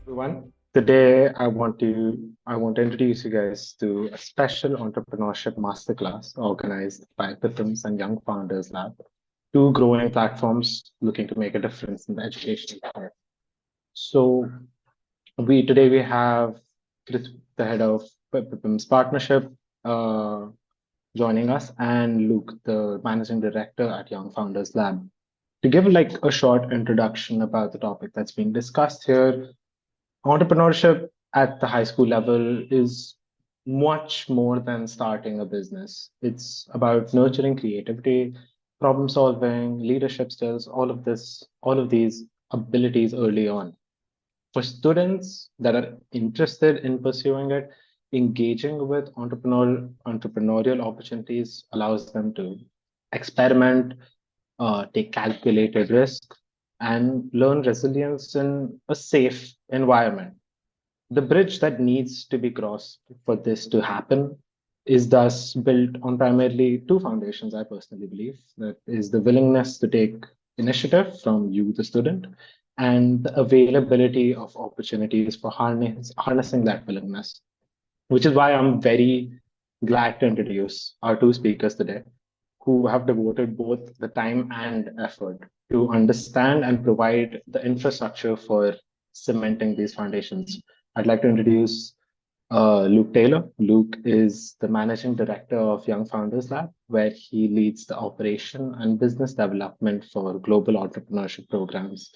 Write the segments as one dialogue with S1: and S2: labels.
S1: Everyone. Today, I want to introduce you guys to a special entrepreneurship masterclass organized by PIPPAMS and Young Founders Lab, two growing platforms looking to make a difference in the education sector. So, we have Chris, the head of PIPPAMS partnership, uh, joining us, and Luke, the managing director at Young Founders Lab, to give like a short introduction about the topic that's being discussed here. Entrepreneurship at the high school level is much more than starting a business. It's about nurturing creativity, problem solving, leadership skills, all of these abilities early on. For students that are interested in pursuing it, engaging with entrepreneurial opportunities allows them to experiment, take calculated risk, and learn resilience in a safe environment. The bridge that needs to be crossed for this to happen is thus built on primarily two foundations, I personally believe. That is the willingness to take initiative from you, the student, and the availability of opportunities for harnessing that willingness, which is why I'm very glad to introduce our two speakers today who have devoted both the time and effort to understand and provide the infrastructure for cementing these foundations. I'd like to introduce Luke Taylor. Luke is the managing director of Young Founders Lab, where he leads the operation and business development for global entrepreneurship programs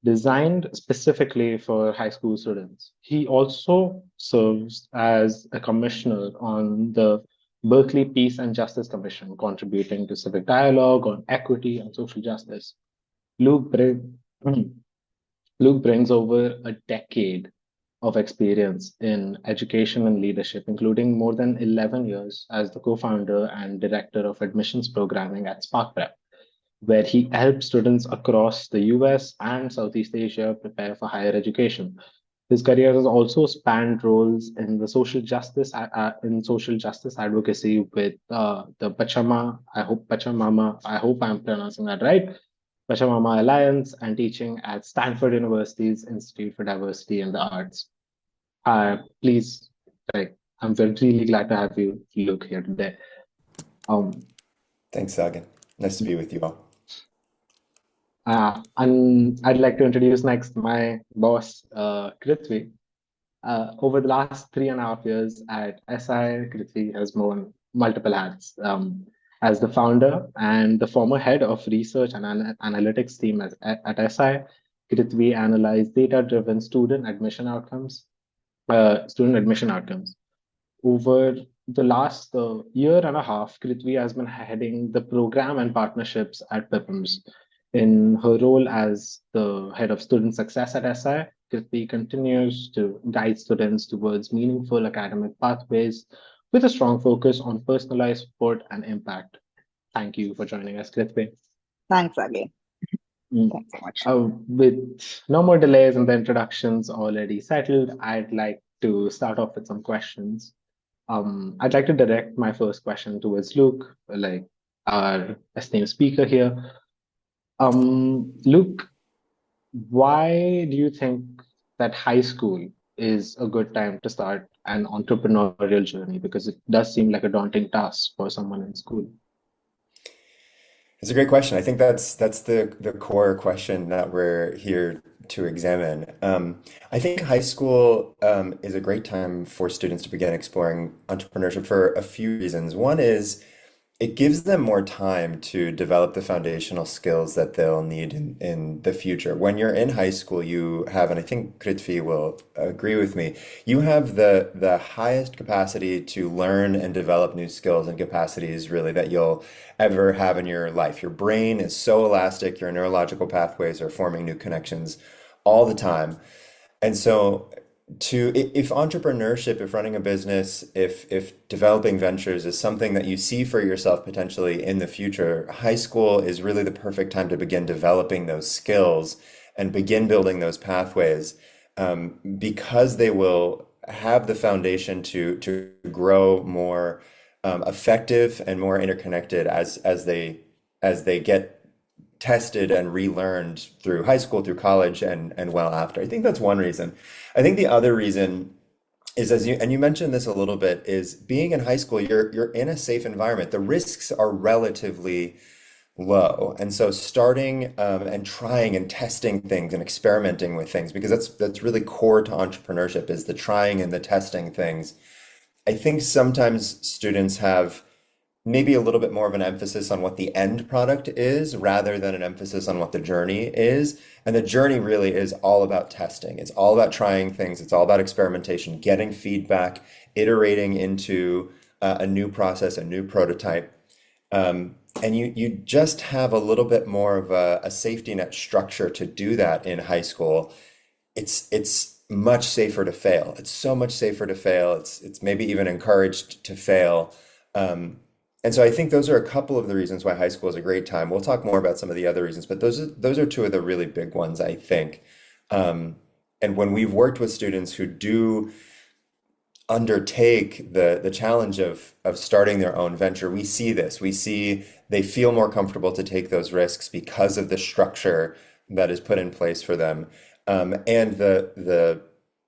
S1: designed specifically for high school students. He also serves as a commissioner on the Berkeley Peace and Justice Commission, contributing to civic dialogue on equity and social justice. Luke, bring, Luke brings over a decade of experience in education and leadership, including more than 11 years as the co founder and director of admissions programming at Spark Prep, where he helps students across the US and Southeast Asia prepare for higher education. His career has also spanned roles in the social justice advocacy with the Pachamama. I hope I'm pronouncing that right. Pachamama Alliance and teaching at Stanford University's Institute for Diversity in the Arts. Please, like, really glad to have you look here today. Um,
S2: Thanks, Sagan. Nice to be with you all.
S1: and I'd like to introduce next my boss, Kritvi. Over the last 3.5 years at SI, Kritvi has worn multiple hats. As the founder and the former head of research and analytics team at SI, Kritvi analyzed data-driven student admission outcomes. Over the last year and a half, Kritvi has been heading the program and partnerships at PIPPAMS. In her role as the head of student success at SI, Kritvi continues to guide students towards meaningful academic pathways with a strong focus on personalized support and impact. Thank you for joining us, Kritvi.
S3: Thanks again.
S1: Mm.
S3: Thanks so much.
S1: With no more delays and the introductions already settled, I'd like to start off with some questions. I'd like to direct my first question towards Luke, like our esteemed speaker here. Luke, why do you think that high school is a good time to start an entrepreneurial journey? Because it does seem like a daunting task for someone in school.
S2: It's a great question. I think that's the core question that we're here to examine. I think high school is a great time for students to begin exploring entrepreneurship for a few reasons. One is it gives them more time to develop the foundational skills that they'll need in the future. When you're in high school, you have, and I think Kritvi will agree with me, you have the highest capacity to learn and develop new skills and capacities really that you'll ever have in your life. Your brain is so elastic, your neurological pathways are forming new connections all the time. And so if entrepreneurship, if running a business, if developing ventures is something that you see for yourself potentially in the future, high school is really the perfect time to begin developing those skills and begin building those pathways, because they will have the foundation to grow more effective and more interconnected as they get tested and relearned through high school, through college, and well after. I think that's one reason. I think the other reason is, as you mentioned this a little bit, is being in high school, you're in a safe environment. The risks are relatively low, and so starting and trying and testing things and experimenting with things, because that's really core to entrepreneurship, is the trying and the testing things. I think sometimes students have maybe a little bit more of an emphasis on what the end product is rather than an emphasis on what the journey is. And the journey really is all about testing. It's all about trying things. It's all about experimentation, getting feedback, iterating into a new process, a new prototype. And you just have a little bit more of a safety net structure to do that in high school. It's much safer to fail. It's so much safer to fail. It's maybe even encouraged to fail. And so I think those are a couple of the reasons why high school is a great time. We'll talk more about some of the other reasons, but those are two of the really big ones, I think. And when we've worked with students who do undertake the challenge of starting their own venture, we see this. We see they feel more comfortable to take those risks because of the structure that is put in place for them, and the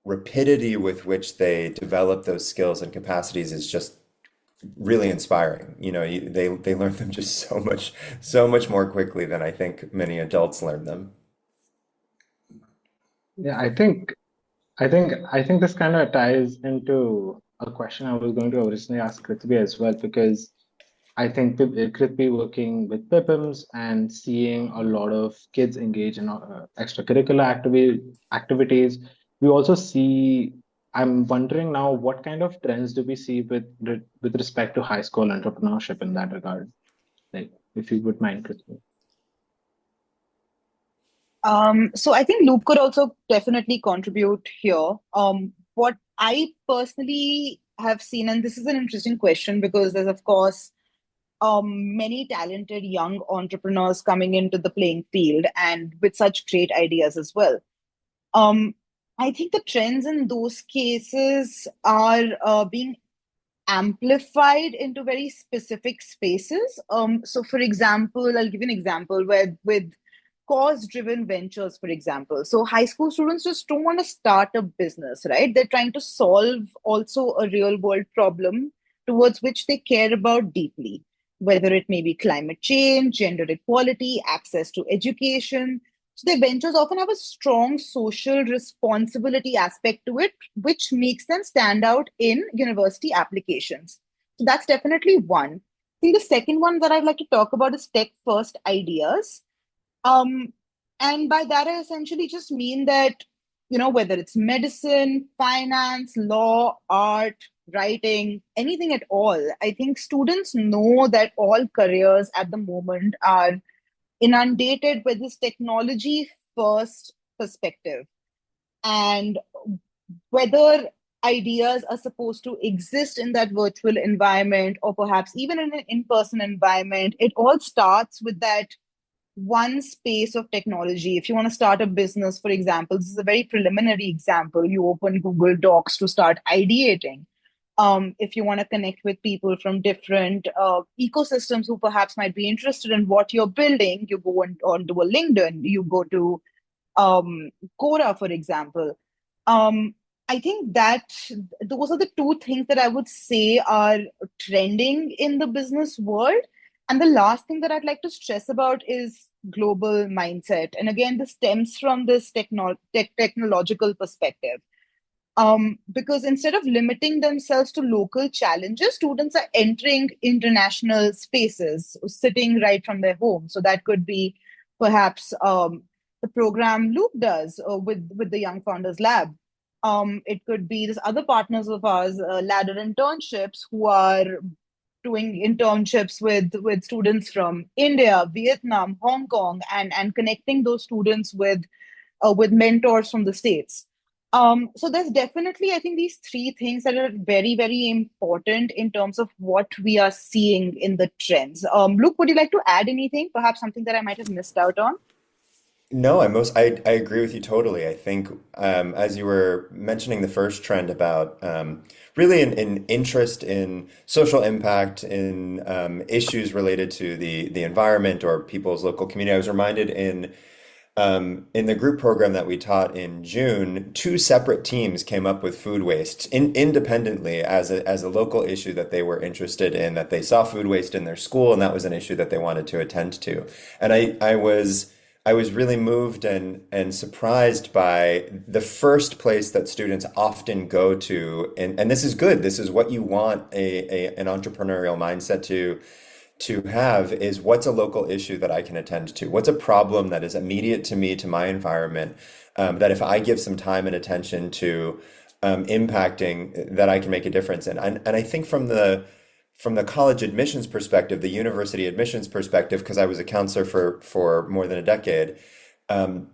S2: rapidity with which they develop those skills and capacities is just really inspiring. They learn them just so much more quickly than I think many adults learn them.
S1: Yeah, I think this kind of ties into a question I was going to originally ask Kritvi as well, because I think Kritvi working with PIPPAMS and seeing a lot of kids engage in extracurricular activities, we also see. I'm wondering now, what kind of trends do we see with respect to high school entrepreneurship in that regard? Like, if you would mind, Kritvi.
S3: So I think Loop could also definitely contribute here. What I personally have seen, and this is an interesting question because there's, of course, many talented young entrepreneurs coming into the playing field and with such great ideas as well. Um, I think the trends in those cases are being amplified into very specific spaces. So, for example, I'll give you an example where with cause-driven ventures, for example. So, high school students just don't want to start a business, right? They're trying to solve also a real-world problem towards which they care about deeply, whether it may be climate change, gender equality, access to education. So their ventures often have a strong social responsibility aspect to it, which makes them stand out in university applications. So that's definitely one. I think the second one that I'd like to talk about is tech first ideas. Um, and by that, I essentially just mean that, whether it's medicine, finance, law, art, writing, anything at all, I think students know that all careers at the moment are inundated with this technology first perspective. And whether ideas are supposed to exist in that virtual environment or perhaps even in an in-person environment, it all starts with that one space of technology. If you want to start a business, for example, this is a very preliminary example. You open Google Docs to start ideating. If you want to connect with people from different ecosystems who perhaps might be interested in what you're building, you go onto a LinkedIn, you go to Quora, for example. I think that those are the two things that I would say are trending in the business world. And the last thing that I'd like to stress about is global mindset. And again, this stems from this technological perspective. Because instead of limiting themselves to local challenges, students are entering international spaces, sitting right from their home. So that could be perhaps the program Loop does with the Young Founders Lab. It could be this other partners of ours, Ladder Internships, who are doing internships with students from India, Vietnam, Hong Kong, and connecting those students with mentors from the States. So there's definitely, I think, these three things that are very, very important in terms of what we are seeing in the trends. Luke, would you like to add anything? Perhaps something that I might have missed out on?
S2: No, I agree with you totally. I think as you were mentioning the first trend about really an interest in social impact, in issues related to the environment or people's local community, I was reminded in the group program that we taught in June, two separate teams came up with food waste independently as a local issue that they were interested in, that they saw food waste in their school, and that was an issue that they wanted to attend to. And I was really moved and surprised by the first place that students often go to, and this is good. This is what you want an entrepreneurial mindset to have is what's a local issue that I can attend to? What's a problem that is immediate to me, to my environment, that if I give some time and attention to impacting, that I can make a difference in. And I think from the college admissions perspective, the university admissions perspective, because I was a counselor for more than a decade, um,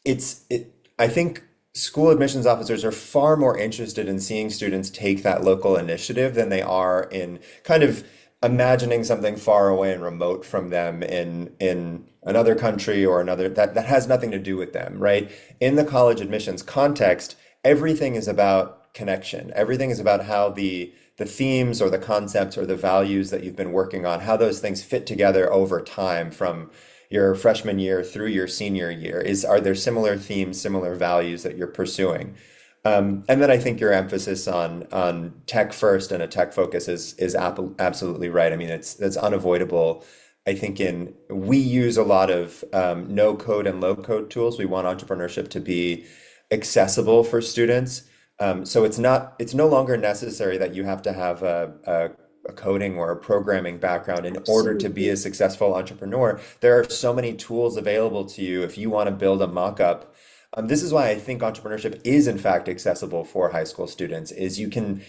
S2: I think school admissions officers are far more interested in seeing students take that local initiative than they are in kind of imagining something far away and remote from them in another country or another that has nothing to do with them, right? In the college admissions context, everything is about connection. Everything is about how the themes or the concepts or the values that you've been working on, how those things fit together over time from your freshman year through your senior year. Are there similar themes, similar values that you're pursuing? And then I think your emphasis on tech first and a tech focus is absolutely right. I mean, that's unavoidable. I think in we use a lot of no code and low code tools. We want entrepreneurship to be accessible for students. So it's no longer necessary that you have to have a coding or a programming background in order to be a
S3: Absolutely.
S2: successful entrepreneur. There are so many tools available to you if you want to build a mock-up. This is why I think entrepreneurship is in fact accessible for high school students, is you can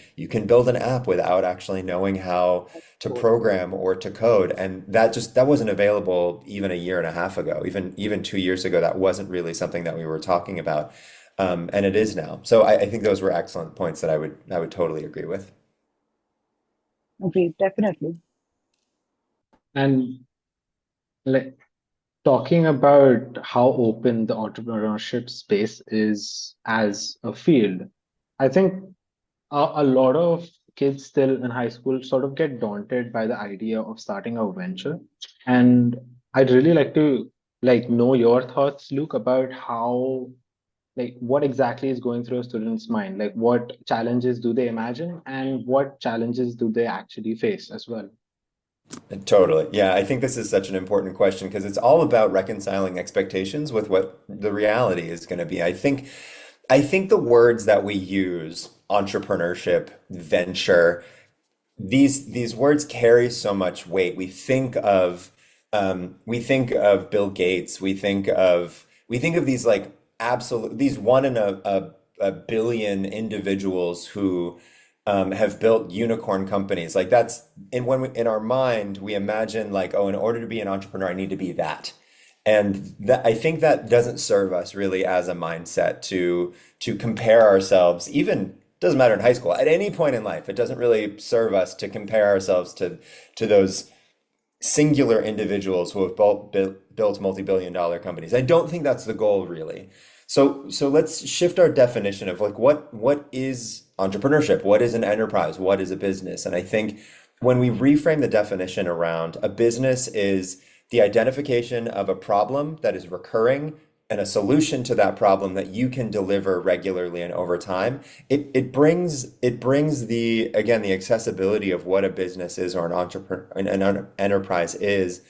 S2: build an app without actually knowing how to program or to code. And that wasn't available even a year and a half ago, even 2 years ago, that wasn't really something that we were talking about. And it is now. So I think those were excellent points that I would totally agree with.
S3: Agreed, definitely.
S1: And like talking about how open the entrepreneurship space is as a field, I think a lot of kids still in high school sort of get daunted by the idea of starting a venture. And I'd really like to know your thoughts, Luke, about how what exactly is going through a student's mind? Like what challenges do they imagine and what challenges do they actually face as well?
S2: Totally. Yeah, I think this is such an important question because it's all about reconciling expectations with what the reality is going to be. I think the words that we use, entrepreneurship, venture, these words carry so much weight. We think of Bill Gates. We think of these like absolute these one in a billion individuals who have built unicorn companies. Like that's in our mind we imagine like, oh, in order to be an entrepreneur, I need to be that. And that I think that doesn't serve us really as a mindset to compare ourselves, even doesn't matter in high school, at any point in life, it doesn't really serve us to compare ourselves to those singular individuals who have built multi-billion dollar companies. I don't think that's the goal really. So let's shift our definition of like what is entrepreneurship? What is an enterprise? What is a business? And I think when we reframe the definition around a business is the identification of a problem that is recurring and a solution to that problem that you can deliver regularly and over time, it brings the again the accessibility of what a business is or an entrepreneur an enterprise is,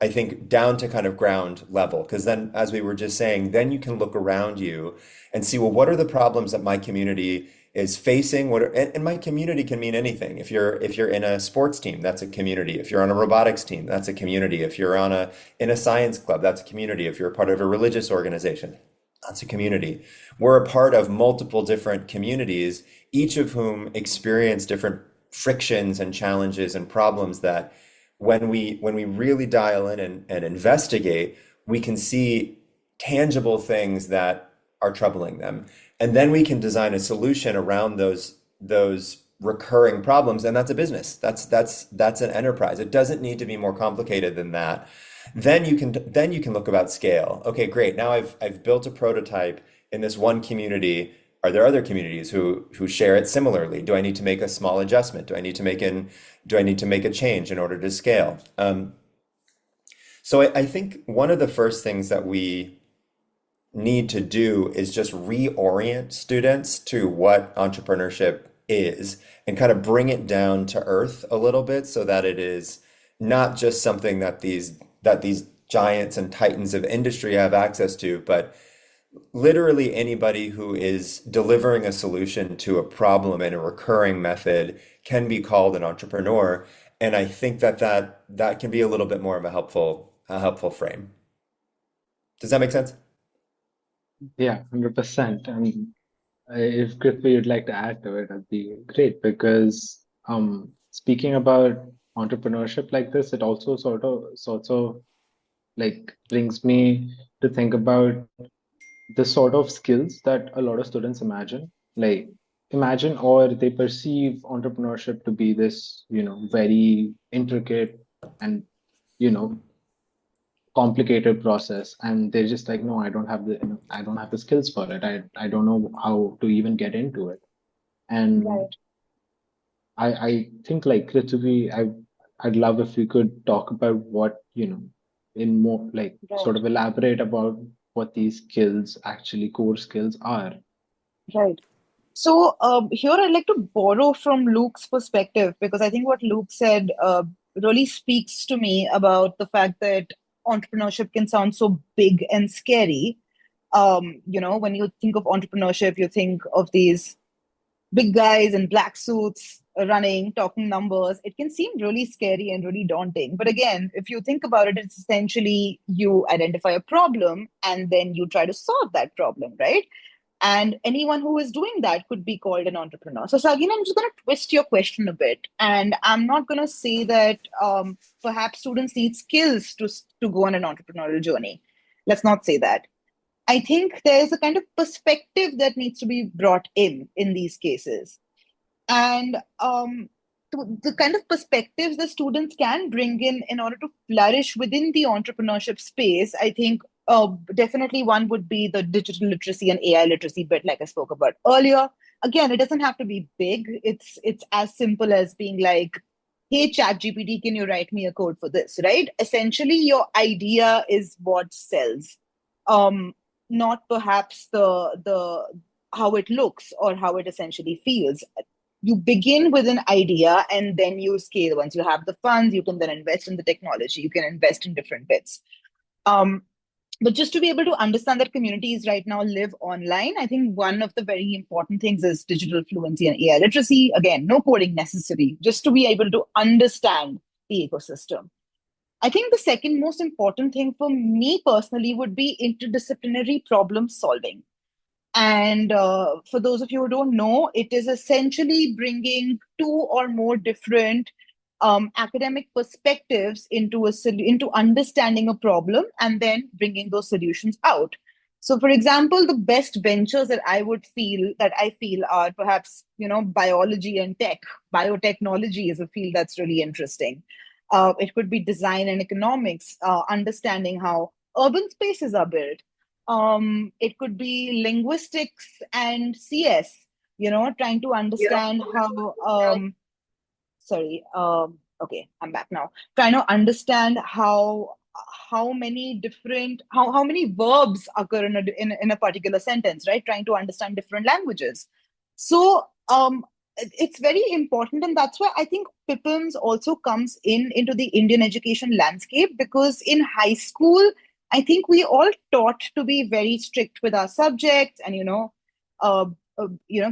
S2: I think, down to kind of ground level. Because then, as we were just saying, then you can look around you and see, well, what are the problems that my community is facing? And my community can mean anything. If you're in a sports team, that's a community. If you're on a robotics team, that's a community. If you're in a science club, that's a community. If you're a part of a religious organization, that's a community. We're a part of multiple different communities, each of whom experience different frictions and challenges and problems that when we really dial in and investigate, we can see tangible things that are troubling them. And then we can design a solution around those recurring problems, and that's a business. That's an enterprise. It doesn't need to be more complicated than that. then you can look about scale. Okay, great. Now I've built a prototype in this one community. Are there other communities who share it similarly? Do I need to make a small adjustment? Do I need to make a change in order to scale? So I think one of the first things that we need to do is just reorient students to what entrepreneurship is and kind of bring it down to earth a little bit so that it is not just something that these giants and titans of industry have access to, but literally anybody who is delivering a solution to a problem in a recurring method can be called an entrepreneur. And I think that can be a little bit more of a helpful frame. Does that make sense?
S1: Yeah, 100%. And if Kritvi would like to add to it, that'd be great because speaking about entrepreneurship like this, it also sort of like brings me to think about the sort of skills that a lot of students imagine. Like imagine or they perceive entrepreneurship to be this, very intricate and, you know, complicated process. And they're just like, no, I don't have the skills for it. I don't know how to even get into it.
S3: Right,
S1: And I think like literally I'd love if we could talk about what, in more like sort
S3: right,
S1: of elaborate about what these skills actually core skills are.
S3: right. So here I'd like to borrow from Luke's perspective because I think what Luke said really speaks to me about the fact that entrepreneurship can sound so big and scary. When you think of entrepreneurship, you think of these big guys in black suits running, talking numbers. It can seem really scary and really daunting. But again, if you think about it, it's essentially you identify a problem and then you try to solve that problem, right? And anyone who is doing that could be called an entrepreneur. So, Sagina, I'm just going to twist your question a bit. And I'm not going to say that perhaps students need skills to go on an entrepreneurial journey. Let's not say that. I think there's a kind of perspective that needs to be brought in these cases. And the kind of perspectives the students can bring in order to flourish within the entrepreneurship space, I think definitely one would be the digital literacy and AI literacy bit, like I spoke about earlier. Again, it doesn't have to be big. It's as simple as being like, "Hey, ChatGPT, can you write me a code for this?" Right? Essentially, your idea is what sells, um, not perhaps the how it looks or how it essentially feels. You begin with an idea and then you scale. Once you have the funds, you can then invest in the technology, you can invest in different bits. um, but just to be able to understand that communities right now live online, I think one of the very important things is digital fluency and AI literacy. Again, no coding necessary, just to be able to understand the ecosystem. I think the second most important thing for me personally would be interdisciplinary problem solving. And for those of you who don't know, it is essentially bringing two or more different academic perspectives into understanding a problem and then bringing those solutions out. So, for example, the best ventures that I feel are perhaps biology and tech. Biotechnology is a field that's really interesting. It could be design and economics, understanding how urban spaces are built. It could be linguistics and CS, trying to understand how, sorry, okay, I'm back now. Trying to understand how many different, how many verbs occur in a particular sentence, right? Trying to understand different languages. So, it's very important, and that's why I think PIPPAMS also comes into the Indian education landscape because in high school, I think we all taught to be very strict with our subjects and uh,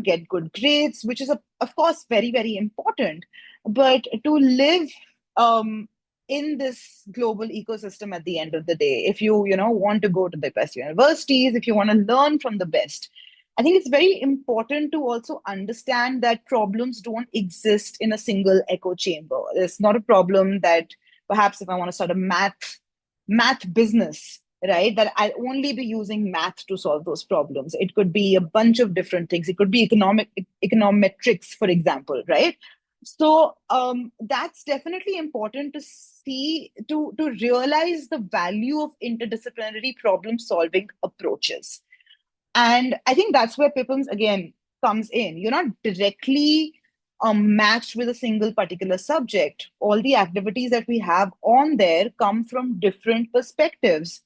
S3: get good grades, which is of course very very important. But to live in this global ecosystem at the end of the day, if you want to go to the best universities, if you want to learn from the best, I think it's very important to also understand that problems don't exist in a single echo chamber. It's not a problem that perhaps if I want to start a math business, right, that I'll only be using math to solve those problems. It could be a bunch of different things. It could be econometrics, for example, right? So that's definitely important to see, to realize the value of interdisciplinary problem solving approaches. And I think that's where PIPPAMS again comes in. You're not directly matched with a single particular subject. All the activities that we have on there come from different perspectives.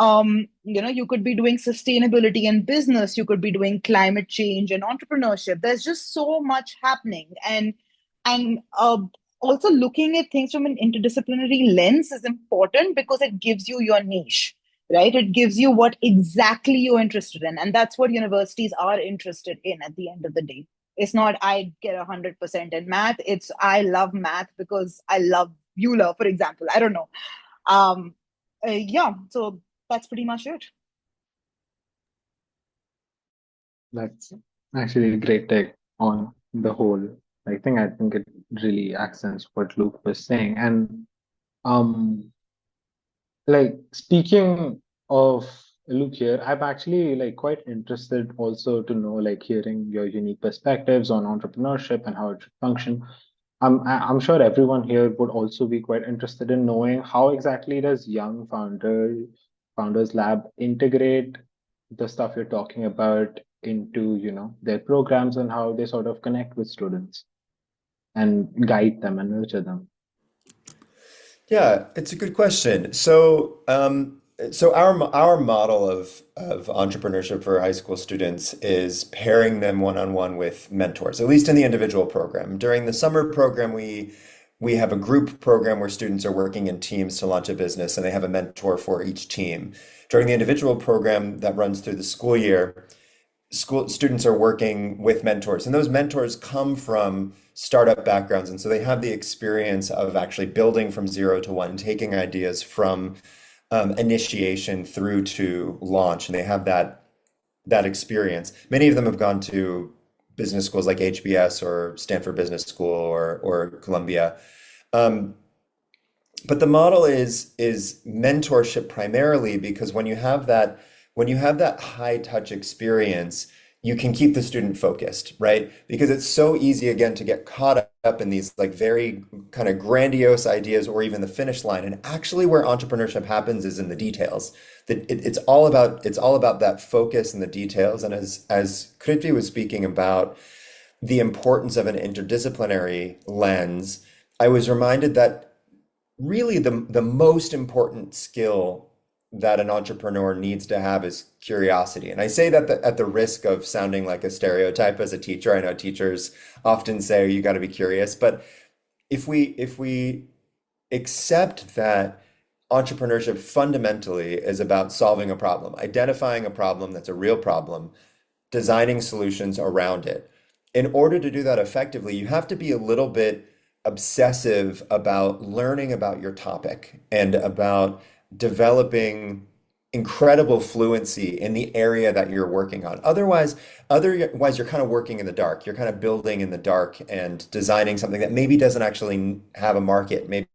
S3: You could be doing sustainability and business, you could be doing climate change and entrepreneurship. There's just so much happening. And also looking at things from an interdisciplinary lens is important because it gives you your niche, right? It gives you what exactly you're interested in. And that's what universities are interested in at the end of the day. It's not I get 100% in math. It's I love math because I love Euler, for example. I don't know. Um, yeah, so that's pretty much it.
S1: That's actually a great take on the whole. I think it really accents what Luke was saying. And um speaking of Luke here, I'm actually quite interested also to know hearing your unique perspectives on entrepreneurship and how it should function. I'm sure everyone here would also be quite interested in knowing how exactly does Young Founders Lab integrate the stuff you're talking about into, their programs and how they sort of connect with students and guide them and nurture them.
S2: Yeah, it's a good question. So our model of entrepreneurship for high school students is pairing them one-on-one with mentors, at least in the individual program. During the summer program, we have a group program where students are working in teams to launch a business, and they have a mentor for each team. During the individual program that runs through the school year, school students are working with mentors, and those mentors come from startup backgrounds, and so they have the experience of actually building from 0 to 1, taking ideas from initiation through to launch, and they have that experience. Many of them have gone to business schools like HBS or Stanford Business School or Columbia. Um, but the model is mentorship primarily because when you have that high touch experience, you can keep the student focused, right? Because it's so easy again to get caught up in these very kind of grandiose ideas or even the finish line. And actually where entrepreneurship happens is in the details. It's all about that focus and the details. And as Kritvi was speaking about the importance of an interdisciplinary lens, I was reminded that really the most important skill that an entrepreneur needs to have is curiosity. And I say that at the risk of sounding like a stereotype as a teacher. I know teachers often say you got to be curious, but if we accept that entrepreneurship fundamentally is about solving a problem, identifying a problem that's a real problem, designing solutions around it. In order to do that effectively, you have to be a little bit obsessive about learning about your topic and about developing incredible fluency in the area that you're working on. Otherwise you're kind of working in the dark. You're kind of building in the dark and designing something that maybe doesn't actually have a market. Maybe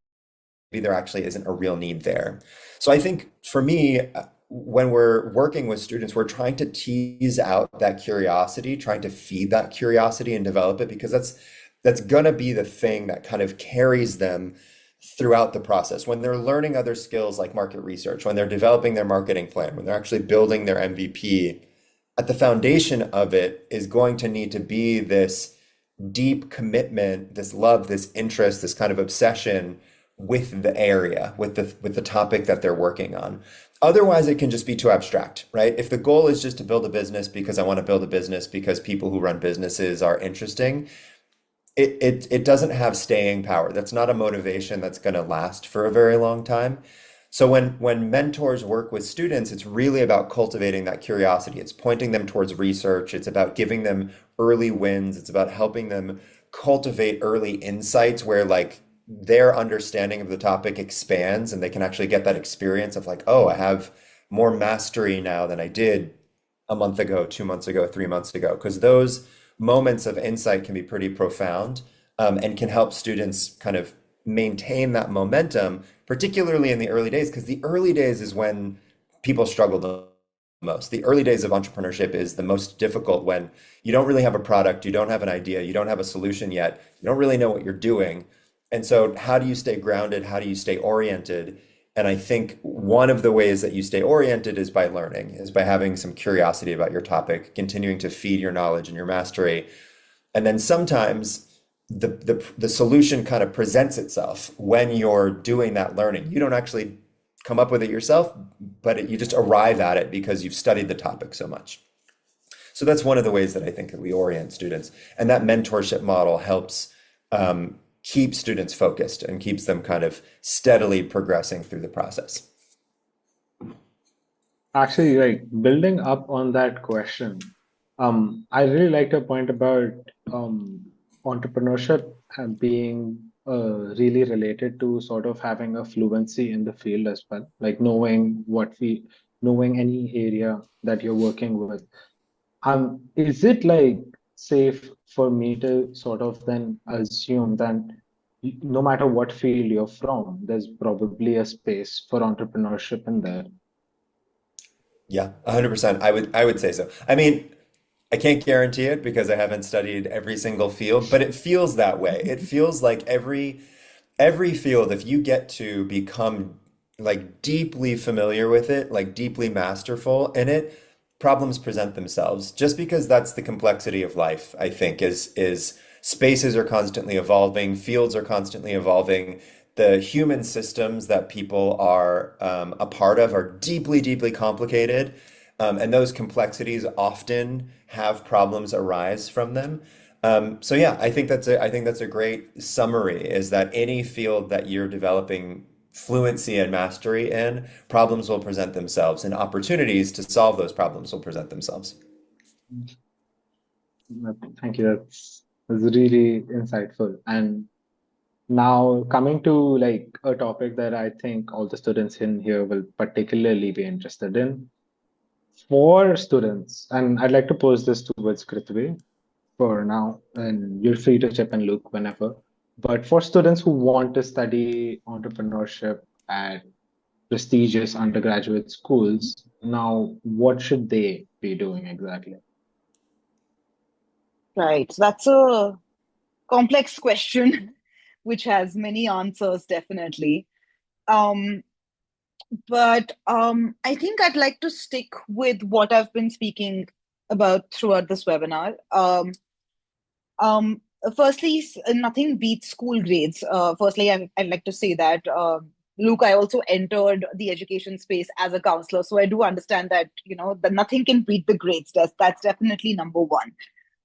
S2: there actually isn't a real need there. So I think for me, when we're working with students, we're trying to tease out that curiosity, trying to feed that curiosity and develop it, because that's going to be the thing that kind of carries them throughout the process. When they're learning other skills like market research, when they're developing their marketing plan, when they're actually building their MVP, at the foundation of it is going to need to be this deep commitment, this love, this interest, this kind of obsession with the area, with the topic that they're working on. Otherwise, it can just be too abstract, right? If the goal is just to build a business because I want to build a business because people who run businesses are interesting, it doesn't have staying power. That's not a motivation that's going to last for a very long time. So when mentors work with students, it's really about cultivating that curiosity. It's pointing them towards research. It's about giving them early wins. It's about helping them cultivate early insights where their understanding of the topic expands and they can actually get that experience of oh, I have more mastery now than I did a month ago, 2 months ago, 3 months ago, because those moments of insight can be pretty profound, and can help students kind of maintain that momentum, particularly in the early days, because the early days is when people struggle the most. The early days of entrepreneurship is the most difficult when you don't really have a product, you don't have an idea, you don't have a solution yet, you don't really know what you're doing. And so, how do you stay grounded? How do you stay oriented? And I think one of the ways that you stay oriented is by learning, is by having some curiosity about your topic, continuing to feed your knowledge and your mastery. And then sometimes the solution kind of presents itself when you're doing that learning. You don't actually come up with it yourself, but you just arrive at it because you've studied the topic so much. So that's one of the ways that I think that we orient students. And that mentorship model helps keep students focused and keeps them kind of steadily progressing through the process.
S1: Actually, like building up on that question, I really liked your point about entrepreneurship and being really related to sort of having a fluency in the field as well, like knowing any area that you're working with. Is it like safe for me to sort of then assume that no matter what field you're from, there's probably a space for entrepreneurship in there?
S2: Yeah, 100%. I would say so. I mean, I can't guarantee it because I haven't studied every single field, but it feels that way. It feels like every field, if you get to become like deeply familiar with it, like deeply masterful in it, problems present themselves. Just because that's the complexity of life, I think, is spaces are constantly evolving, fields are constantly evolving. The human systems that people are a part of are deeply, deeply complicated. And those complexities often have problems arise from them. So yeah, I think that's a great summary, is that any field that you're developing fluency and mastery in, problems will present themselves and opportunities to solve those problems will present themselves.
S1: Thank you. That's really insightful. And now coming to like a topic that I think all the students in here will particularly be interested in. For students, and I'd like to pose this towards Kritvi for now, and you're free to chip in, Luke, whenever. But for students who want to study entrepreneurship at prestigious undergraduate schools, now what should they be doing exactly?
S3: Right. So that's a complex question, which has many answers, definitely. Um, but I think I'd like to stick with what I've been speaking about throughout this webinar. Um, Firstly, nothing beats school grades. Firstly, I'd like to say that, Luke, I also entered the education space as a counselor, so I do understand that, that nothing can beat the grades. That's definitely number one.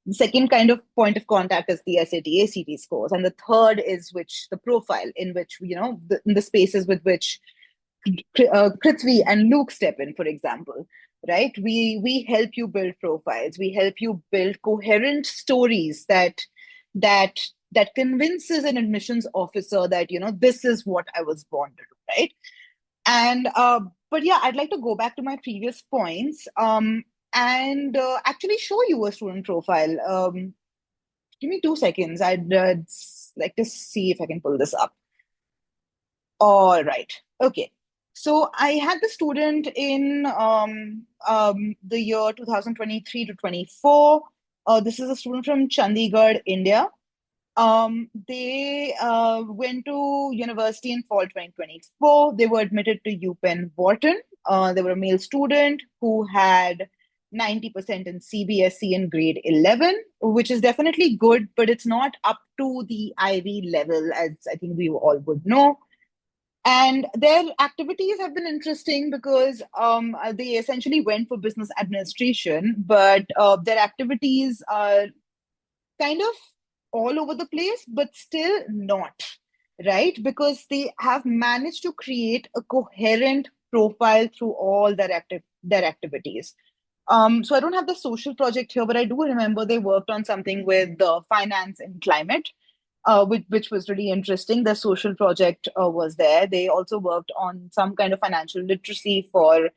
S3: The second kind of point of contact is the SAT, ACT scores, and the third is the profile in which in the spaces with which Kritvi and Luke step in, for example, right? We help you build profiles. We help you build coherent stories that that convinces an admissions officer that this is what I was born to do, right? And but yeah, I'd like to go back to my previous points and actually show you a student profile. Give me 2 seconds. I'd like to see if I can pull this up. All right. Okay. So I had the student in the year 2023 to 24. This is a student from Chandigarh, India. They went to university in fall 2024. They were admitted to UPenn Wharton. They were a male student who had 90% in CBSE in grade 11, which is definitely good, but it's not up to the Ivy level, as I think we all would know. And their activities have been interesting because they essentially went for business administration, but their activities are kind of all over the place, but still not, right? Because they have managed to create a coherent profile through all their activities. So I don't have the social project here, but I do remember they worked on something with finance and climate, which was really interesting. The social project was there. They also worked on some kind of financial literacy for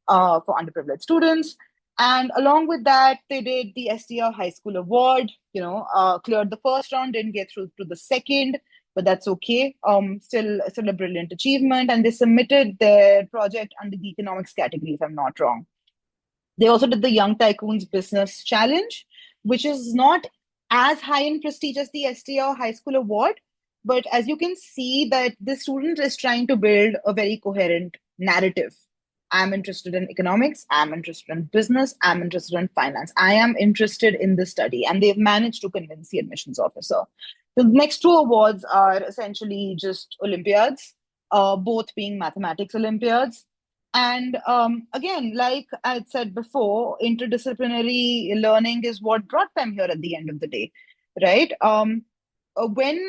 S3: underprivileged students. And along with that, they did the STR High School Award, cleared the first round, didn't get through to the second, but that's okay. Still a brilliant achievement. And they submitted their project under the economics category, if I'm not wrong. They also did the Young Tycoons Business Challenge, which is not as high in prestige as the STR High School Award. But as you can see, that the student is trying to build a very coherent narrative. I'm interested in economics. I'm interested in business. I'm interested in finance. I am interested in this study. And they've managed to convince the admissions officer. The next two awards are essentially just Olympiads, both being mathematics Olympiads. And again, like I had said before, interdisciplinary learning is what brought them here at the end of the day, right? When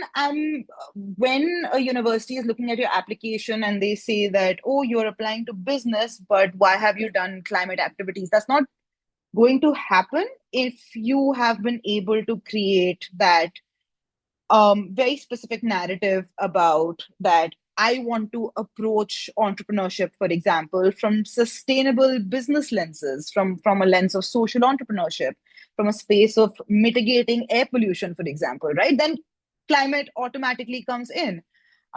S3: when a university is looking at your application and they say that, oh, you're applying to business, but why have you done climate activities? That's not going to happen if you have been able to create that very specific narrative about that. I want to approach entrepreneurship, for example, from sustainable business lenses, from a lens of social entrepreneurship, from a space of mitigating air pollution, for example, right? Then climate automatically comes in.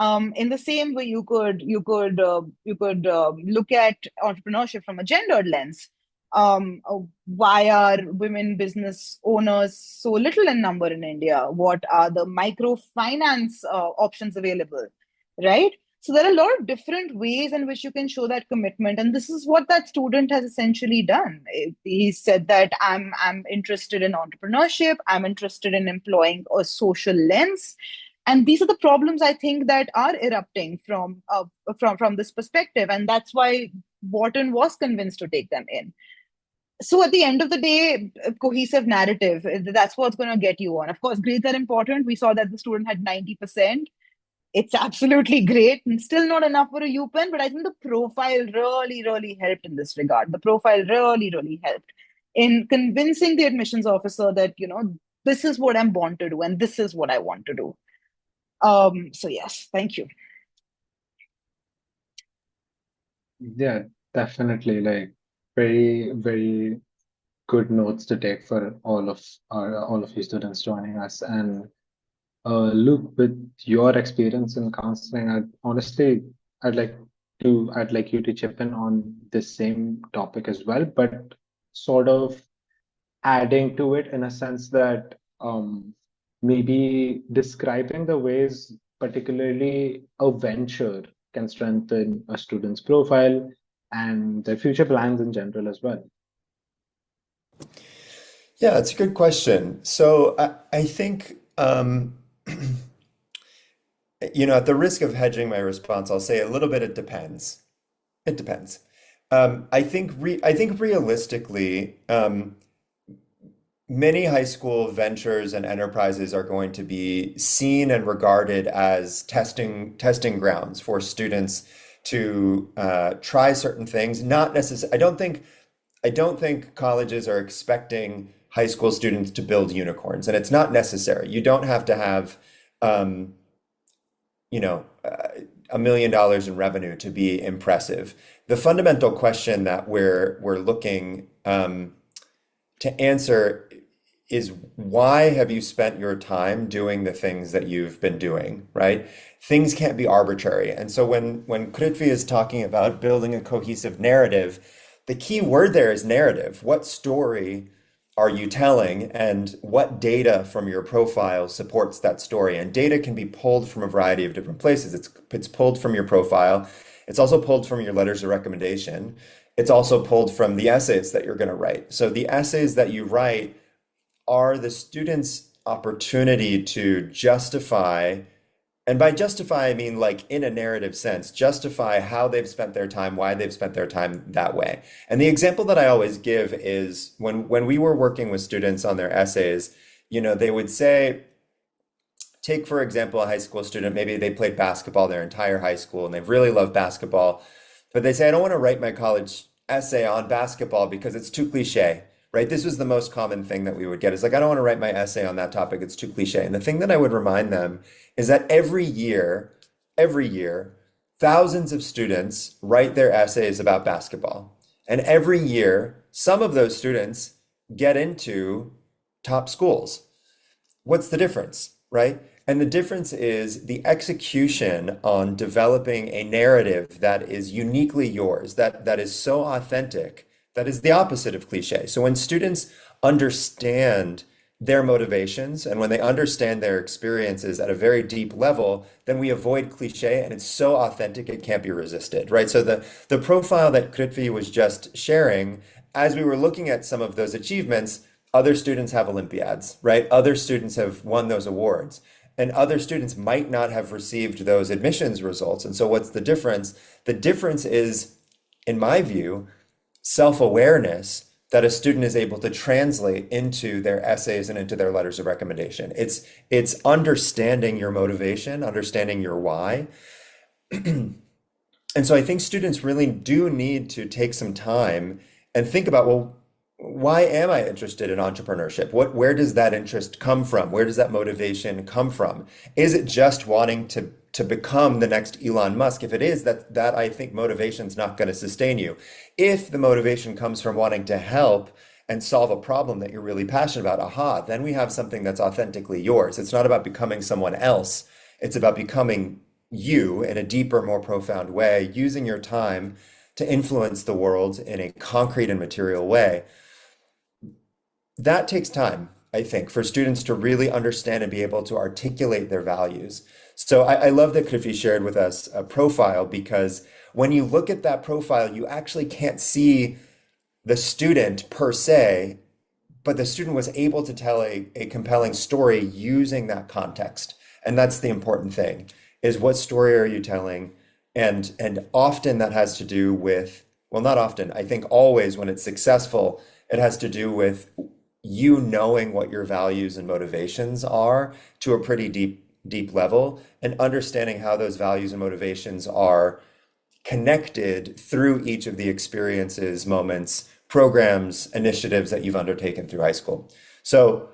S3: In the same way, you could look at entrepreneurship from a gendered lens. Why are women business owners so little in number in India? What are the microfinance options available, right? So there are a lot of different ways in which you can show that commitment, and this is what that student has essentially done. He said that I'm interested in entrepreneurship. I'm interested in employing a social lens, and these are the problems I think that are erupting from this perspective, and that's why Wharton was convinced to take them in. So at the end of the day, a cohesive narrative, that's what's going to get you on. Of course, grades are important. We saw that the student had 90%. It's absolutely great and still not enough for a UPenn, but I think the profile really, really helped in this regard. The profile really, really helped in convincing the admissions officer that, this is what I'm born to do and this is what I want to do. So yes, thank you.
S1: Yeah, definitely. Like very, very good notes to take for all of you students joining us. And Luke, with your experience in counseling, I'd like I'd like you to chip in on this same topic as well, but sort of adding to it in a sense that maybe describing the ways, particularly a venture can strengthen a student's profile and their future plans in general as well.
S2: Yeah, that's a good question. So I think, at the risk of hedging my response, I'll say a little bit, it depends. It depends. I think realistically, many high school ventures and enterprises are going to be seen and regarded as testing grounds for students to try certain things. Not necessarily. I don't think colleges are expecting high school students to build unicorns, and it's not necessary. You don't have to have, $1 million in revenue to be impressive. The fundamental question that we're looking to answer is, why have you spent your time doing the things that you've been doing, right? Things can't be arbitrary. And so when Kritvi is talking about building a cohesive narrative, the key word there is narrative. What story are you telling, and what data from your profile supports that story? And data can be pulled from a variety of different places. It's pulled from your profile. It's also pulled from your letters of recommendation. It's also pulled from the essays that you're going to write. So the essays that you write are the student's opportunity to justify, and by justify, I mean like in a narrative sense, justify how they've spent their time, why they've spent their time that way. And the example that I always give is when we were working with students on their essays, they would say, take, for example, a high school student, maybe they played basketball their entire high school and they really love basketball, but they say, I don't want to write my college essay on basketball because it's too cliche, right? This was the most common thing that we would get. It's like, I don't want to write my essay on that topic. It's too cliche. And the thing that I would remind them is that every year, thousands of students write their essays about basketball. And every year, some of those students get into top schools. What's the difference, right? And the difference is the execution on developing a narrative that is uniquely yours, that is so authentic that is the opposite of cliche. So when students understand their motivations and when they understand their experiences at a very deep level, then we avoid cliche and it's so authentic it can't be resisted, right? So the profile that Kritvi was just sharing, as we were looking at some of those achievements, other students have Olympiads, right? Other students have won those awards. And other students might not have received those admissions results. And so what's the difference? The difference is, in my view, self-awareness that a student is able to translate into their essays and into their letters of recommendation. It's understanding your motivation, understanding your why. And so I think students really do need to take some time and think about, well, why am I interested in entrepreneurship? Where does that interest come from? Where does that motivation come from? Is it just wanting to become the next Elon Musk? If it is, that I think motivation is not going to sustain you. If the motivation comes from wanting to help and solve a problem that you're really passionate about, then we have something that's authentically yours. It's not about becoming someone else. It's about becoming you in a deeper, more profound way, using your time to influence the world in a concrete and material way. That takes time, I think, for students to really understand and be able to articulate their values. So I love that Kritvi shared with us a profile, because when you look at that profile, you actually can't see the student per se, but the student was able to tell a compelling story using that context. And that's the important thing, is what story are you telling? And often that has to do with, well, not often, I think always when it's successful, it has to do with you knowing what your values and motivations are to a pretty deep level, and understanding how those values and motivations are connected through each of the experiences, moments, programs, initiatives that you've undertaken through high school. So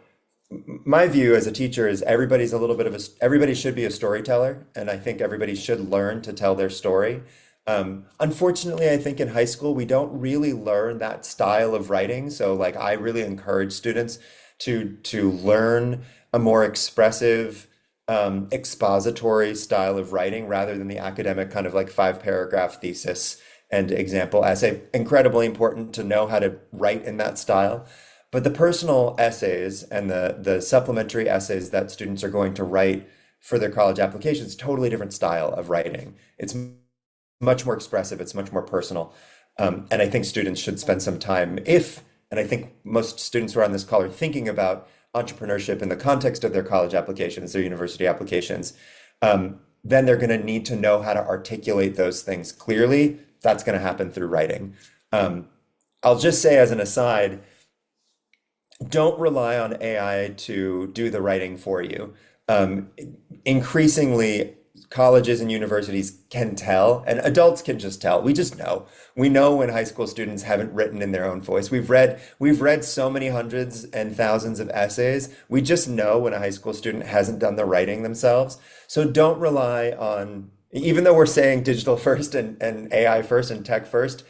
S2: my view as a teacher is everybody should be a storyteller, and I think everybody should learn to tell their story. Unfortunately, I think in high school we don't really learn that style of writing. So like I really encourage students to learn a more expressive, expository style of writing rather than the academic kind of like 5 paragraph thesis and example essay. Incredibly important to know how to write in that style. But the personal essays and the supplementary essays that students are going to write for their college applications, totally different style of writing. It's much more expressive, it's much more personal. And I think students should spend some time and I think most students who are on this call are thinking about entrepreneurship in the context of their college applications, their university applications, then they're going to need to know how to articulate those things clearly. That's going to happen through writing. I'll just say as an aside, don't rely on AI to do the writing for you. Increasingly, colleges and universities can tell, and adults can just tell. We just know. We know when high school students haven't written in their own voice. We've read so many hundreds and thousands of essays. We just know when a high school student hasn't done the writing themselves. So don't rely on, even though we're saying digital first and AI first and tech first,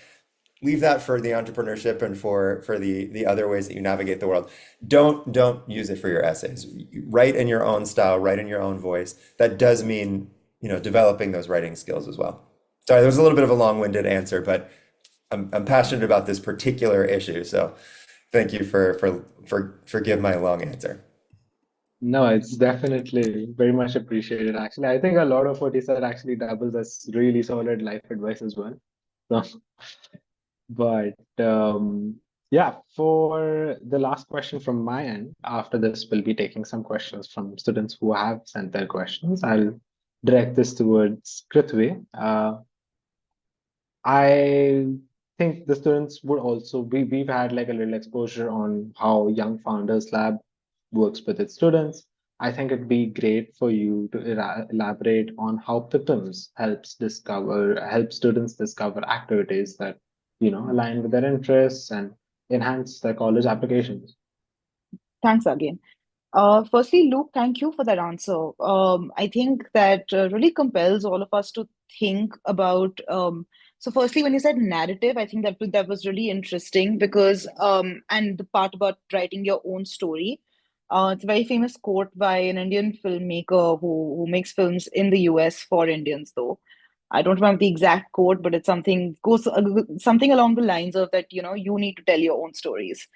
S2: leave that for the entrepreneurship and for the other ways that you navigate the world. Don't use it for your essays. Write in your own style, write in your own voice. That does mean, developing those writing skills as well. Sorry, there was a little bit of a long-winded answer, but I'm passionate about this particular issue. So thank you for giving my long answer.
S1: No, it's definitely very much appreciated. Actually, I think a lot of what you said actually doubles as really solid life advice as well. So, but yeah, for the last question from my end, after this, we'll be taking some questions from students who have sent their questions. I'll direct this towards Kritvi. I think the students would also we've had like a little exposure on how Young Founders Lab works with its students. I think it'd be great for you to elaborate on how PIPPAMS help students discover activities that align with their interests and enhance their college applications.
S3: Thanks again. Firstly, Luke, thank you for that answer. I think that really compels all of us to think about. So, firstly, when you said narrative, I think that was really interesting because, and the part about writing your own story. It's a very famous quote by an Indian filmmaker who makes films in the US for Indians, though. I don't remember the exact quote, but it's something along the lines of that, you need to tell your own stories.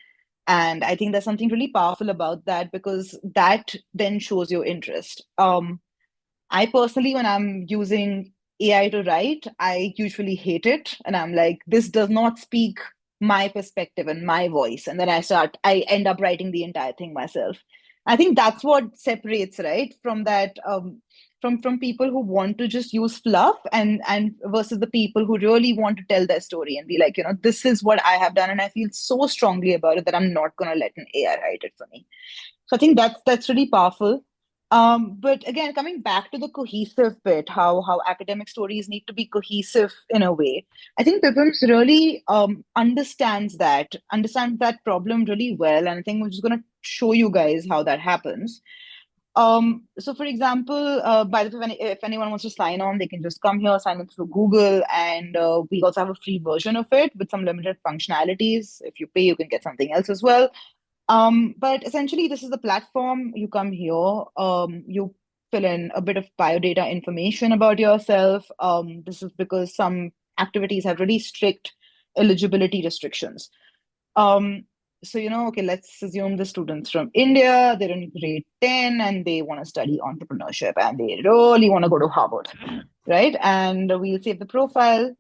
S3: And I think there's something really powerful about that because that then shows your interest. I personally, when I'm using AI to write, I usually hate it. And I'm like, this does not speak my perspective and my voice. And then I end up writing the entire thing myself. I think that's what separates, right, from that, from people who want to just use fluff and versus the people who really want to tell their story and be like, this is what I have done. And I feel so strongly about it that I'm not going to let an AI write it for me. So I think that's really powerful. But again, coming back to the cohesive bit, how academic stories need to be cohesive in a way. I think PIPPAMS really understands that problem really well, and I think we're just going to show you guys how that happens. So for example, by the way, if anyone wants to sign on, they can just come here, sign in through Google, and we also have a free version of it with some limited functionalities. If you pay, you can get something else as well. But essentially, this is the platform. You come here, you fill in a bit of biodata information about yourself. This is because some activities have really strict eligibility restrictions. Um, so, okay, let's assume the students from India, they're in grade 10 and they want to study entrepreneurship and they really want to go to Harvard, right? And we'll save the profile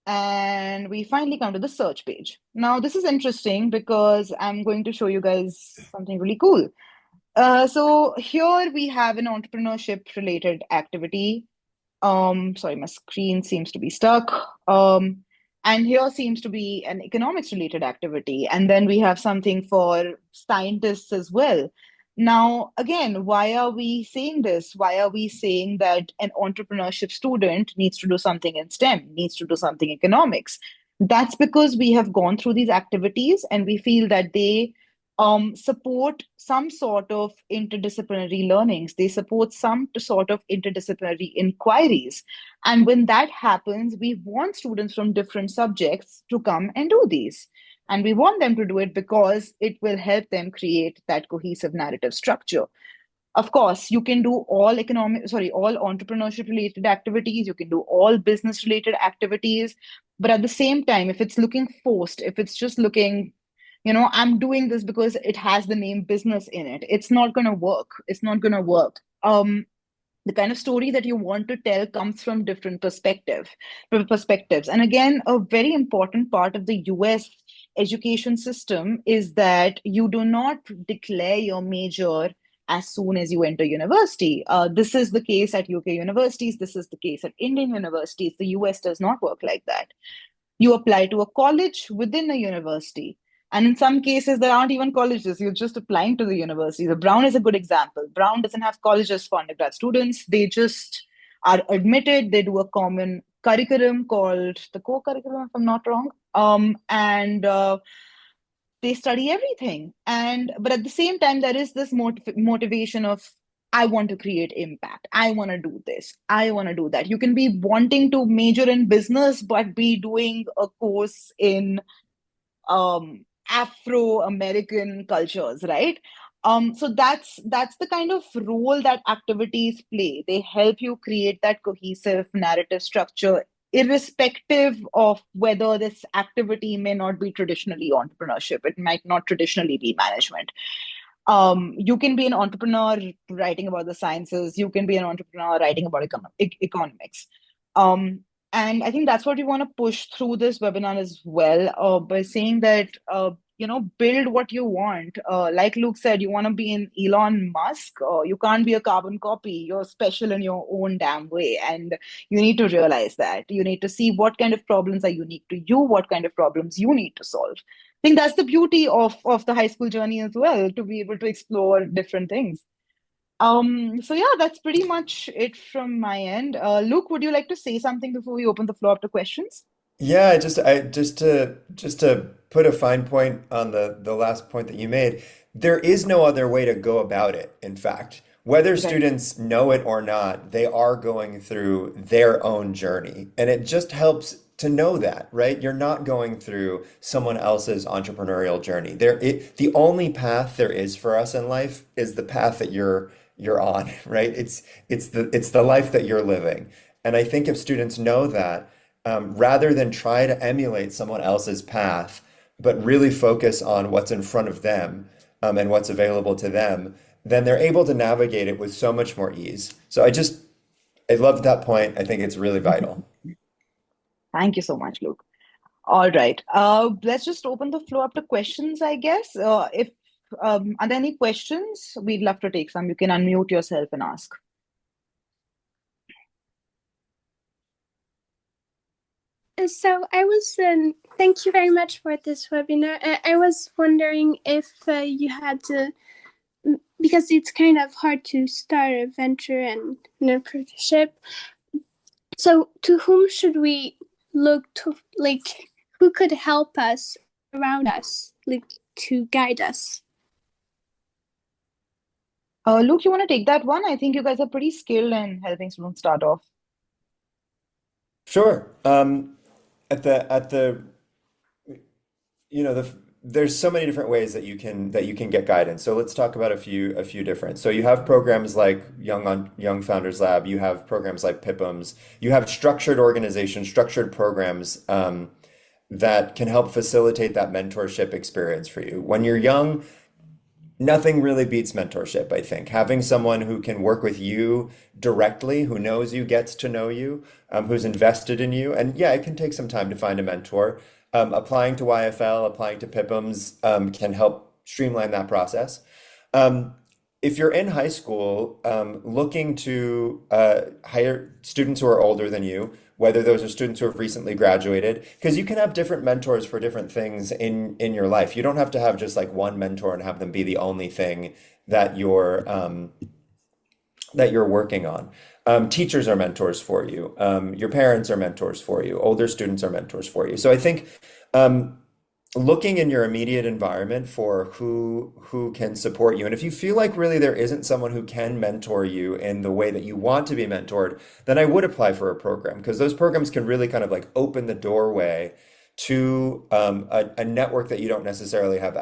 S3: and we finally come to the search page. Now, this is interesting because I'm going to show you guys something really cool. So here we have an entrepreneurship related activity. Sorry, my screen seems to be stuck. And here seems to be an economics related activity. And then we have something for scientists as well. Now, again, why are we saying this? Why are we saying that an entrepreneurship student needs to do something in STEM, needs to do something in economics? That's because we have gone through these activities and we feel that they support some sort of interdisciplinary learnings. They support some sort of interdisciplinary inquiries. And when that happens, we want students from different subjects to come and do these. And we want them to do it because it will help them create that cohesive narrative structure. Of course, you can do all all entrepreneurship related activities, you can do all business related activities. But at the same time, if it's looking forced, if it's just looking, I'm doing this because it has the name business in it, it's not going to work. It's not going to work. The kind of story that you want to tell comes from different perspectives. And again, a very important part of the US education system is that you do not declare your major as soon as you enter university. This is the case at UK universities. This is the case at Indian universities. The US does not work like that. You apply to a college within a university. And in some cases, there aren't even colleges. You're just applying to the university. The Brown is a good example. Brown doesn't have colleges for undergrad students. They just are admitted. They do a common curriculum called the core curriculum, if I'm not wrong. And they study everything. But at the same time, there is this motivation of, I want to create impact. I want to do this. I want to do that. You can be wanting to major in business, but be doing a course in Afro-American cultures, right? So that's the kind of role that activities play. They help you create that cohesive narrative structure, irrespective of whether this activity may not be traditionally entrepreneurship. It might not traditionally be management. You can be an entrepreneur writing about the sciences. You can be an entrepreneur writing about economics. And I think that's what we want to push through this webinar as well, by saying that, build what you want. Like Luke said, you want to be an Elon Musk, you can't be a carbon copy. You're special in your own damn way. And you need to realize that. You need to see what kind of problems are unique to you, what kind of problems you need to solve. I think that's the beauty of the high school journey as well, to be able to explore different things. So yeah, that's pretty much it from my end. Luke, would you like to say something before we open the floor up to questions?
S2: Yeah, just to put a fine point on the last point that you made, there is no other way to go about it, in fact. Whether
S3: Right.
S2: students know it or not, they are going through their own journey. And it just helps to know that, right? You're not going through someone else's entrepreneurial journey. The only path there is for us in life is the path that you're on, right? It's the life that you're living. And I think if students know that, rather than try to emulate someone else's path, but really focus on what's in front of them, and what's available to them, then they're able to navigate it with so much more ease. So I love that point. I think it's really vital.
S3: Thank you so much, Luke. All right. Let's just open the floor up to questions, I guess. If Are there any questions? We'd love to take some. You can unmute yourself and ask.
S4: So thank you very much for this webinar. I was wondering if you had to, because it's kind of hard to start a venture and entrepreneurship. So to whom should we look to, like, who could help us around us, like, to guide us?
S3: Luke, you want to take that one? I think you guys are pretty skilled in helping students start off.
S2: Sure. At the you know there's so many different ways that you can get guidance. So let's talk about a few different. So you have programs like Young Founders Lab. You have programs like PIPPAMS. You have structured organizations, structured programs that can help facilitate that mentorship experience for you. When you're young, nothing really beats mentorship, I think. Having someone who can work with you directly, who knows you, gets to know you, who's invested in you. And yeah, it can take some time to find a mentor. Applying to YFL, applying to PIPPAMS can help streamline that process. If you're in high school, looking to hire students who are older than you, whether those are students who have recently graduated, because you can have different mentors for different things in your life. You don't have to have just like one mentor and have them be the only thing that you're working on. Teachers are mentors for you. Your parents are mentors for you. Older students are mentors for you. So I think looking in your immediate environment for who can support you. And if you feel like really there isn't someone who can mentor you in the way that you want to be mentored, then I would apply for a program, because those programs can really kind of like open the doorway to a network that you don't necessarily have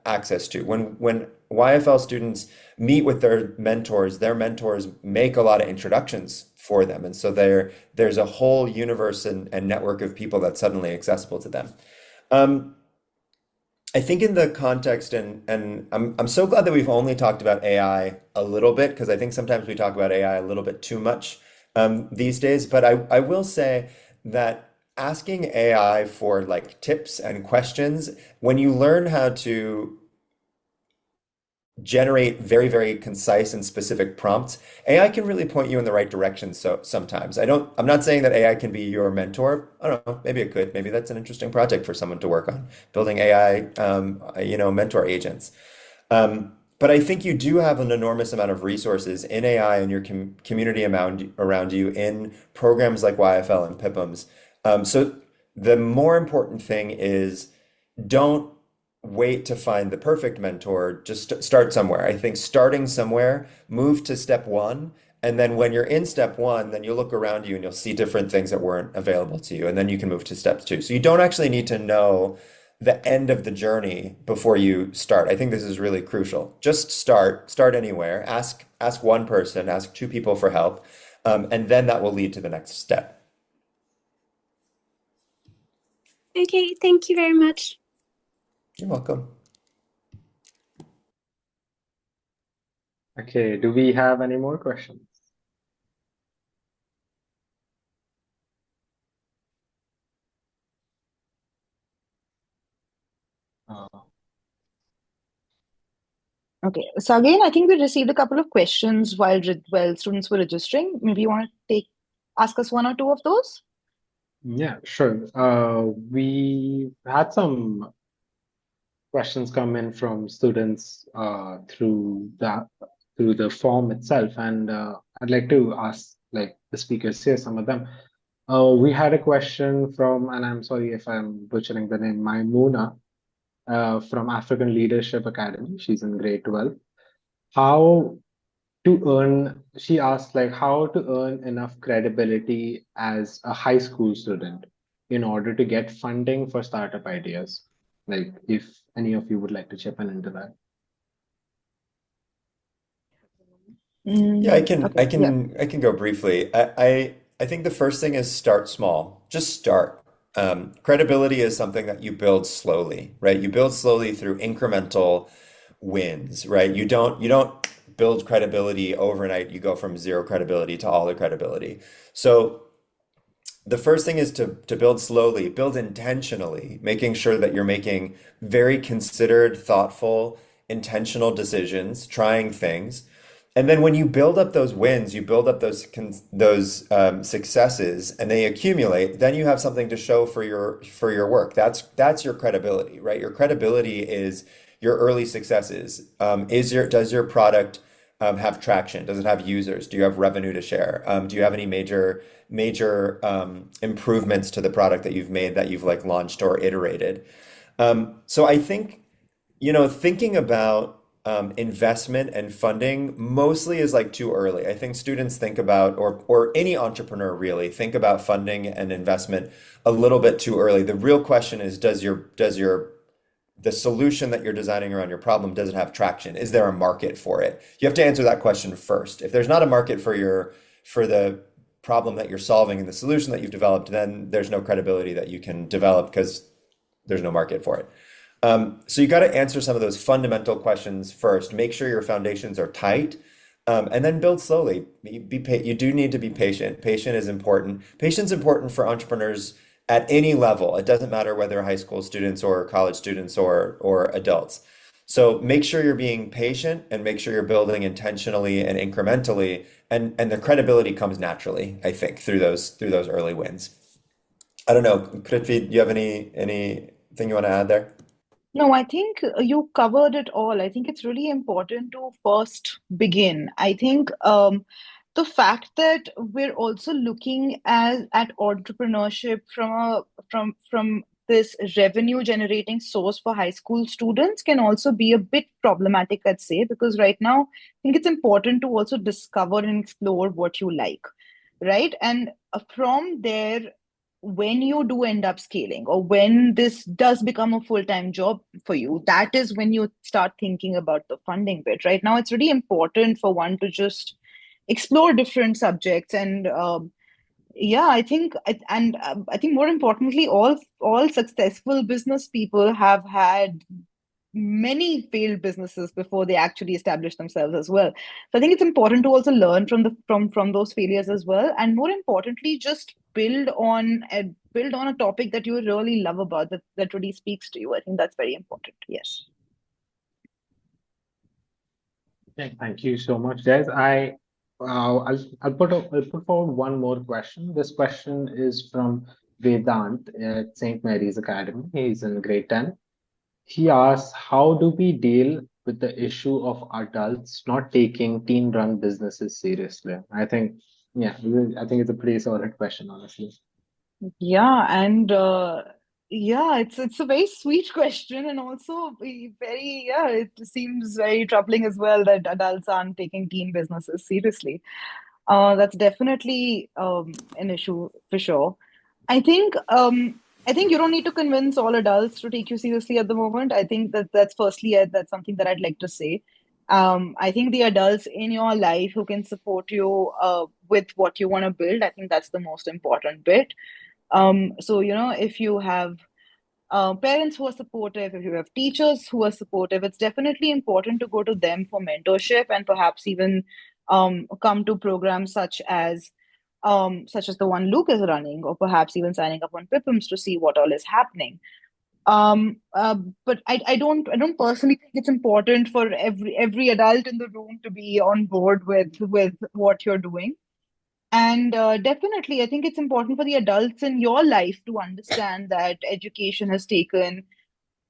S2: access to. When YFL students meet with their mentors make a lot of introductions for them. And so there's a whole universe and network of people that's suddenly accessible to them. I think in the context, and I'm so glad that we've only talked about AI a little bit, because I think sometimes we talk about AI a little bit too much these days. But I will say that asking AI for like tips and questions, when you learn how to generate very, very concise and specific prompts, AI can really point you in the right direction. So sometimes I'm not saying that AI can be your mentor. I don't know, maybe it could. Maybe that's an interesting project for someone to work on, building AI, mentor agents. But I think you do have an enormous amount of resources in AI and your community around you in programs like YFL and PIPPAMS. So the more important thing is, don't wait to find the perfect mentor. Just start somewhere. I think starting somewhere, move to step one, and then when you're in step one, then you'll look around you and you'll see different things that weren't available to you, and then you can move to step two. So you don't actually need to know the end of the journey before you start. I think this is really crucial. Just start anywhere. Ask one person, ask two people for help, and then that will lead to the next step.
S4: Okay, thank you very much.
S2: You're welcome.
S1: Okay, do we have any more questions? Uh,
S3: Okay, so again, I think we received a couple of questions while students were registering. Maybe you want to ask us one or two of those?
S1: yeah, sure. We had some questions come in from students through the form itself, and I'd like to ask like the speakers here some of them. We had a question from, and I'm sorry if I'm butchering the name, Maimuna, from African Leadership Academy. She's in grade 12. She asked like how to earn enough credibility as a high school student in order to get funding for startup ideas. Like if any of you would like to chip in into that.
S2: Yeah, I can
S3: Okay, yeah.
S2: I can go briefly. I I think the first thing is start small. Just start. Credibility is something that you build slowly, right? You build slowly through incremental wins, right? You don't build credibility overnight. You go from zero credibility to all the credibility. So the first thing is to build slowly, build intentionally, making sure that you're making very considered, thoughtful, intentional decisions, trying things. And then when you build up those wins, you build up those successes, and they accumulate. Then you have something to show for your work. That's your credibility, right? Your credibility is your early successes. Does your product have traction? Does it have users? Do you have revenue to share? Do you have any major improvements to the product that you've made that you've like launched or iterated? So I think, thinking about investment and funding mostly is like too early. I think students think about, or any entrepreneur really think about funding and investment a little bit too early. The real question is, the solution that you're designing around your problem, does it have traction? Is there a market for it? You have to answer that question first. If there's not a market for the problem that you're solving and the solution that you've developed, then there's no credibility that you can develop because there's no market for it. So you got to answer some of those fundamental questions first. Make sure your foundations are tight, and then build slowly. You do need to be patient. Patience is important. Patience is important for entrepreneurs at any level. It doesn't matter whether high school students or college students or adults. So make sure you're being patient and make sure you're building intentionally and incrementally, and the credibility comes naturally, I think, through those early wins. I don't know, Kritvi, do you have anything you want to add there?
S3: No, I think you covered it all. I think it's really important to first begin. I think the fact that we're also looking at entrepreneurship from this revenue generating source for high school students can also be a bit problematic, I'd say, because right now I think it's important to also discover and explore what you like, right? And from there, when you do end up scaling, or when this does become a full-time job for you, that is when you start thinking about the funding bit. Right now, it's really important for one to just explore different subjects, and yeah, I think more importantly, all successful business people have had many failed businesses before they actually establish themselves as well. So I think it's important to also learn from those failures as well, and more importantly, just build on a topic that you really love about, that really speaks to you. I think that's very important. Yes.
S1: Okay, thank you so much, guys. I'll put forward one more question. This question is from Vedant at St. Mary's Academy. He's in grade 10. He asks, how do we deal with the issue of adults not taking teen-run businesses seriously? Yeah, I think it's a pretty solid question, honestly.
S3: Yeah, and yeah, it's a very sweet question, and also very, yeah, it seems very troubling as well that adults aren't taking teen businesses seriously. That's definitely an issue for sure. I think I think you don't need to convince all adults to take you seriously at the moment. I think that's firstly, that's something that I'd like to say. I think the adults in your life who can support you with what you want to build, I think that's the most important bit. So, if you have parents who are supportive, if you have teachers who are supportive, it's definitely important to go to them for mentorship, and perhaps even come to programs such as the one Luke is running, or perhaps even signing up on PIPPAMS to see what all is happening. But I don't personally think it's important for every adult in the room to be on board with what you're doing. And definitely, I think it's important for the adults in your life to understand that education has taken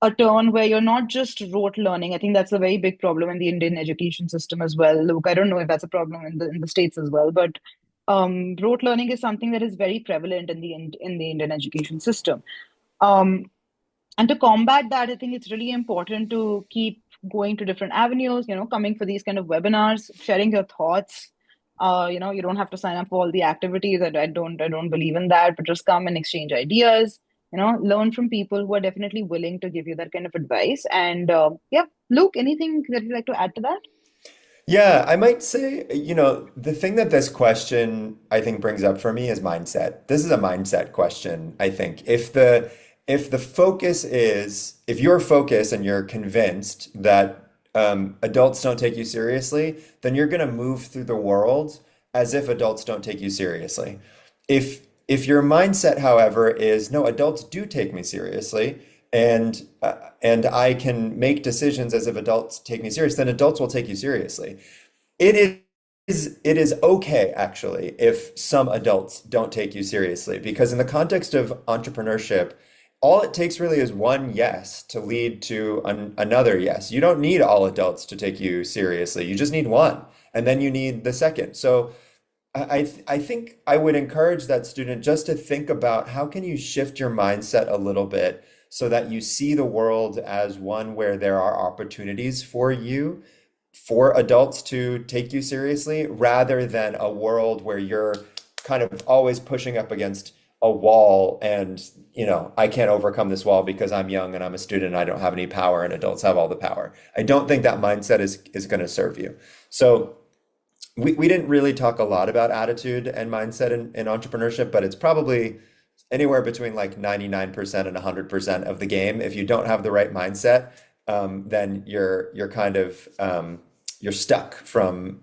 S3: a turn where you're not just rote learning. I think that's a very big problem in the Indian education system as well. Look, I don't know if that's a problem in the States as well, but rote learning is something that is very prevalent in the Indian education system. Um, and to combat that, I think it's really important to keep going to different avenues, coming for these kind of webinars, sharing your thoughts. You don't have to sign up for all the activities. I don't believe in that, but just come and exchange ideas, learn from people who are definitely willing to give you that kind of advice. And yeah, Luke, anything that you'd like to add to that?
S2: Yeah, I might say, the thing that this question I think brings up for me is mindset. This is a mindset question, I think. If the focus is, if your focus and you're convinced that adults don't take you seriously, then you're going to move through the world as if adults don't take you seriously. If your mindset, however, is no, adults do take me seriously, and I can make decisions as if adults take me serious, then adults will take you seriously. It is okay actually if some adults don't take you seriously, because in the context of entrepreneurship, all it takes really is one yes to lead to another yes. You don't need all adults to take you seriously. You just need one, and then you need the second. So I think I would encourage that student just to think about how can you shift your mindset a little bit so that you see the world as one where there are opportunities for you, for adults to take you seriously, rather than a world where you're kind of always pushing up against a wall and, I can't overcome this wall because I'm young and I'm a student and I don't have any power and adults have all the power. I don't think that mindset is going to serve you. So we didn't really talk a lot about attitude and mindset in entrepreneurship, but it's probably anywhere between like 99% and 100% of the game. If you don't have the right mindset, then you're kind of you're stuck from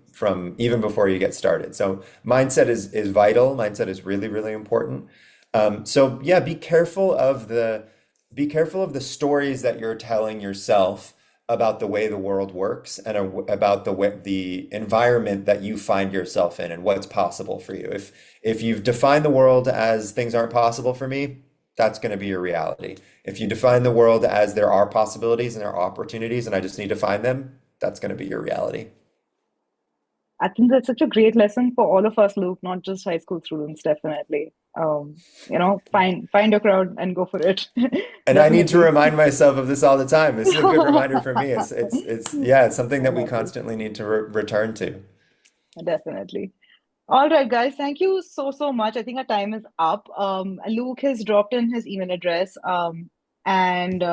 S2: even before you get started. So mindset is vital. Mindset is really, really important. So yeah, be careful of the stories that you're telling yourself about the way the world works and about the environment that you find yourself in and what's possible for you. If you've defined the world as things aren't possible for me, that's going to be your reality. If you define the world as there are possibilities and there are opportunities and I just need to find them, that's going to be your reality.
S3: I think that's such a great lesson for all of us, Luke, not just high school students, definitely. Find your crowd and go for it.
S2: And I need to
S3: Definitely.
S2: remind myself of this all the time. This is a good reminder for me. It's something that we
S3: Definitely.
S2: constantly need to return to.
S3: Definitely. All right, guys. Thank you so, so much. I think our time is up. Luke has dropped in his email address, and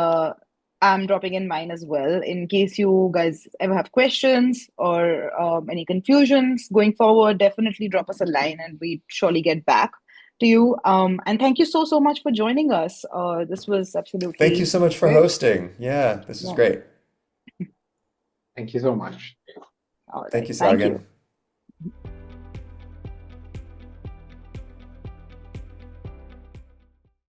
S3: I'm dropping in mine as well in case you guys ever have questions or any confusions going forward. Definitely drop us a line, and we surely get back to you. And thank you so, so much for joining us. This was
S2: Thank you
S3: absolutely
S2: so much for
S3: great.
S2: hosting. Yeah, this is
S3: Yeah.
S2: great.
S1: Thank you so much.
S3: All
S2: Thank
S3: right.
S2: you,
S3: Thank you.
S2: Sagan.